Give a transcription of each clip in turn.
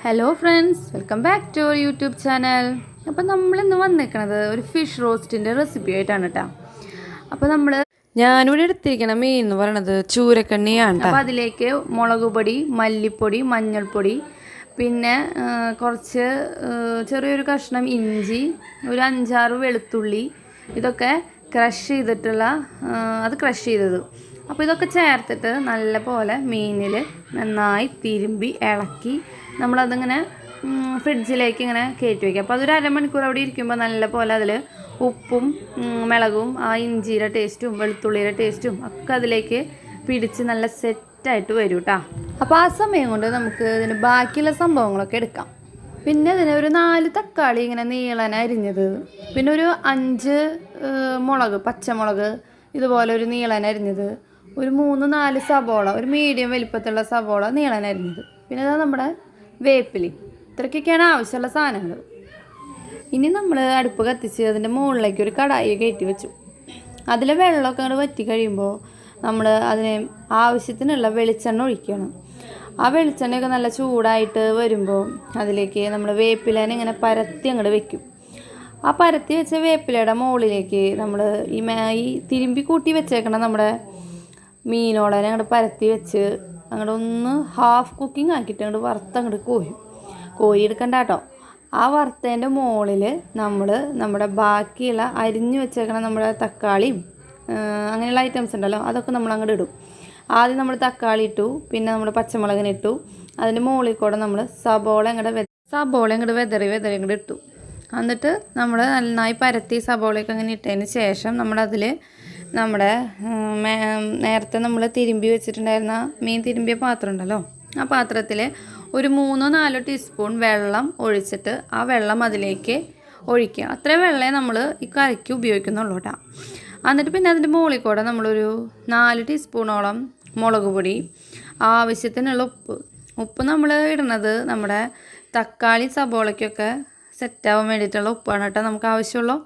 Hello friends, welcome back to our YouTube channel. അപ്പോൾ നമ്മളിന്ന് വന്നിരിക്കുന്നത് ഒരു ഫിഷ് റോസ്റ്റിൻ്റെ റെസിപ്പി ആയിട്ടാണ് കേട്ടോ. അപ്പോൾ ഞാനിവിടെ എടുത്തിരിക്കുന്ന മീൻ എന്ന് പറയുന്നത് ചൂരക്കണ്ണിയാണ്. അപ്പോൾ അതിലേക്ക് മുളക് പൊടി, മല്ലിപ്പൊടി, മഞ്ഞൾപ്പൊടി, പിന്നെ കുറച്ച് ചെറിയൊരു കഷ്ണം ഇഞ്ചി, ഒരു 5-6 വെളുത്തുള്ളി, ഇതൊക്കെ ക്രഷ് ചെയ്തിട്ടുള്ള അത് ക്രഷ് ചെയ്തത്. അപ്പോൾ ഇതൊക്കെ ചേർത്തിട്ട് നല്ല പോലെ മീനിൽ നന്നായി തിരുമ്പി ഇളക്കി നമ്മളതിങ്ങനെ ഫ്രിഡ്ജിലേക്ക് ഇങ്ങനെ കയറ്റി വയ്ക്കുക. അപ്പോൾ അതൊരു അരമണിക്കൂർ അവിടെ ഇരിക്കുമ്പോൾ നല്ല പോലെ അതിൽ ഉപ്പും മുളകും ആ ഇഞ്ചിയുടെ ടേസ്റ്റും വെളുത്തുള്ളിയുടെ ടേസ്റ്റും ഒക്കെ അതിലേക്ക് പിടിച്ച് നല്ല സെറ്റായിട്ട് വരും കേട്ടോ. അപ്പോൾ ആ സമയം കൊണ്ട് നമുക്ക് ഇതിന് ബാക്കിയുള്ള സംഭവങ്ങളൊക്കെ എടുക്കാം. പിന്നെ ഇതിന് ഒരു 4 തക്കാളി ഇങ്ങനെ നീളന അരിഞ്ഞത്, പിന്നെ ഒരു 5 മുളക്, പച്ചമുളക് ഇതുപോലെ ഒരു നീളന അരിഞ്ഞത്, ഒരു 3-4 സബോള, ഒരു മീഡിയം വലിപ്പത്തിലുള്ള സബോള നീളന അരിഞ്ഞത്, പിന്നെ അത് നമ്മുടെ വേപ്പിലി. ഇത്രയ്ക്കൊക്കെയാണ് ആവശ്യമുള്ള സാധനങ്ങൾ. ഇനി നമ്മൾ അടുപ്പ് കത്തിച്ച് അതിൻ്റെ മുകളിലേക്ക് ഒരു കടായി കയറ്റി വെച്ചു. അതിൽ വെള്ളമൊക്കെ അങ്ങോട്ട് വറ്റി കഴിയുമ്പോൾ നമ്മൾ അതിന് ആവശ്യത്തിനുള്ള വെളിച്ചെണ്ണ ഒഴിക്കണം. ആ വെളിച്ചെണ്ണയൊക്കെ നല്ല ചൂടായിട്ട് വരുമ്പോൾ അതിലേക്ക് നമ്മൾ വേപ്പിലേനെ ഇങ്ങനെ പരത്തി അങ്ങോട്ട് വെക്കും. ആ പരത്തി വെച്ച വേപ്പിലയുടെ മുകളിലേക്ക് നമ്മൾ ഈ തിരുമ്പി കൂട്ടി വെച്ചേക്കണം നമ്മുടെ മീനോളനെ അങ്ങോട്ട് പരത്തി വെച്ച് അങ്ങോട്ട് ഒന്ന് ഹാഫ് കുക്കിംഗ് ആക്കിയിട്ട് അങ്ങോട്ട് അങ്ങോട്ട് കോരിയെടുക്കണ്ട കേട്ടോ. ആ വറുത്തതിൻ്റെ മുകളിൽ നമ്മൾ നമ്മുടെ ബാക്കിയുള്ള അരിഞ്ഞു വെച്ചേക്കണം നമ്മുടെ തക്കാളിയും അങ്ങനെയുള്ള ഐറ്റംസ് ഉണ്ടല്ലോ, അതൊക്കെ നമ്മൾ അങ്ങോട്ട് ഇടും. ആദ്യം നമ്മൾ തക്കാളി ഇട്ടു, പിന്നെ നമ്മൾ പച്ചമുളകിനിട്ടു, അതിൻ്റെ മുകളിൽ കൂടെ നമ്മൾ സബോള അങ്ങോട്ട് വെതറി അങ്ങോട്ട് ഇട്ടു. എന്നിട്ട് നമ്മൾ നന്നായി പരത്തി സബോളയൊക്കെ അങ്ങനെ ഇട്ടതിന് ശേഷം നമ്മളതിൽ നമ്മുടെ നേരത്തെ നമ്മൾ തിരുമ്പി വെച്ചിട്ടുണ്ടായിരുന്ന മീൻ തിരുമ്പിയ പാത്രം ഉണ്ടല്ലോ, ആ പാത്രത്തിൽ ഒരു 3-4 ടീസ്പൂൺ വെള്ളം ഒഴിച്ചിട്ട് ആ വെള്ളം അതിലേക്ക് ഒഴിക്കുക. അത്ര വെള്ളമേ നമ്മൾ ഈ കറിക്ക് ഉപയോഗിക്കുന്നുള്ളൂ കേട്ടോ. എന്നിട്ട് പിന്നെ അതിൻ്റെ മുകളിൽ കൂടെ നമ്മളൊരു 4 ടീസ്പൂണോളം മുളക് പൊടി, ആവശ്യത്തിനുള്ള ഉപ്പ് നമ്മൾ ഇടുന്നത് നമ്മുടെ തക്കാളി സബോളയ്ക്കൊക്കെ സെറ്റാവാൻ വേണ്ടിയിട്ടുള്ള ഉപ്പാണ് കേട്ടോ നമുക്ക് ആവശ്യമുള്ളൂ.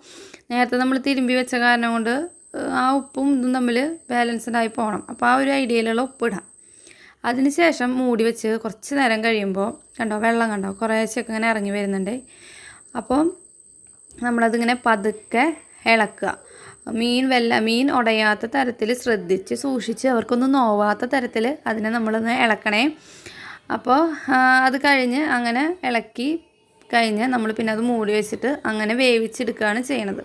നേരത്തെ നമ്മൾ തിരുമ്പി വെച്ച കാരണം കൊണ്ട് ആ ഉപ്പും ഇതും തമ്മിൽ ബാലൻസ്ഡായി പോകണം. അപ്പോൾ ആ ഒരു ഐഡിയയിലുള്ള ഉപ്പിടാം. അതിന് ശേഷം മൂടി വെച്ച് കുറച്ച് നേരം കഴിയുമ്പോൾ വെള്ളം കണ്ടോ കുറേശ്ശൊക്കെ ഇങ്ങനെ ഇറങ്ങി വരുന്നുണ്ട്. അപ്പോൾ നമ്മളതിങ്ങനെ പതുക്കെ ഇളക്കുക. മീൻ ഉടയാത്ത തരത്തിൽ ശ്രദ്ധിച്ച് സൂക്ഷിച്ച് അവർക്കൊന്നും നോവാത്ത തരത്തിൽ അതിനെ നമ്മളൊന്ന് ഇളക്കണേ. അപ്പോൾ അത് കഴിഞ്ഞ് അങ്ങനെ ഇളക്കി കഴിഞ്ഞ് നമ്മൾ പിന്നെ അത് മൂടി വെച്ചിട്ട് അങ്ങനെ വേവിച്ചെടുക്കുകയാണ് ചെയ്യണത്.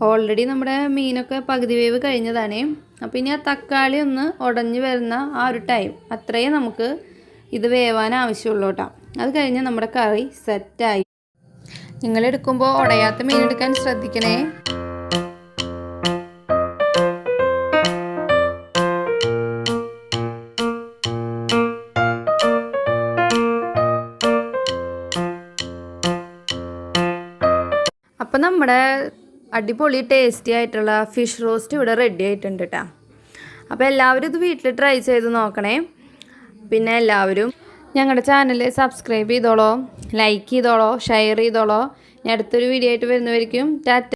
ഓൾറെഡി നമ്മുടെ മീനൊക്കെ പകുതി വേവ് കഴിഞ്ഞതാണ്. അപ്പോൾ ഇനി ആ തക്കാളി ഒന്ന് ഉടഞ്ഞു വരുന്ന ആ ഒരു ടൈം അത്രയും നമുക്ക് ഇത് വേവാൻ ആവശ്യമുള്ളൂ കേട്ടോ. അത് കഴിഞ്ഞ് നമ്മുടെ കറി സെറ്റായി. നിങ്ങളെടുക്കുമ്പോൾ ഉടയാത്ത മീൻ എടുക്കാൻ ശ്രദ്ധിക്കണേ. അപ്പം നമ്മുടെ അടിപൊളി ടേസ്റ്റി ആയിട്ടുള്ള ഫിഷ് റോസ്റ്റ് ഇവിടെ റെഡി ആയിട്ടുണ്ട് കേട്ടോ. അപ്പോൾ എല്ലാവരും ഇത് വീട്ടിൽ ട്രൈ ചെയ്ത് നോക്കണേ. പിന്നെ എല്ലാവരും ഞങ്ങളുടെ ചാനൽ സബ്സ്ക്രൈബ് ചെയ്തോളോ, ലൈക്ക് ചെയ്തോളോ, ഷെയർ ചെയ്തോളോ. ഞാൻ അടുത്തൊരു വീഡിയോ ആയിട്ട് വരുന്നവരിക്കും ടാറ്റ.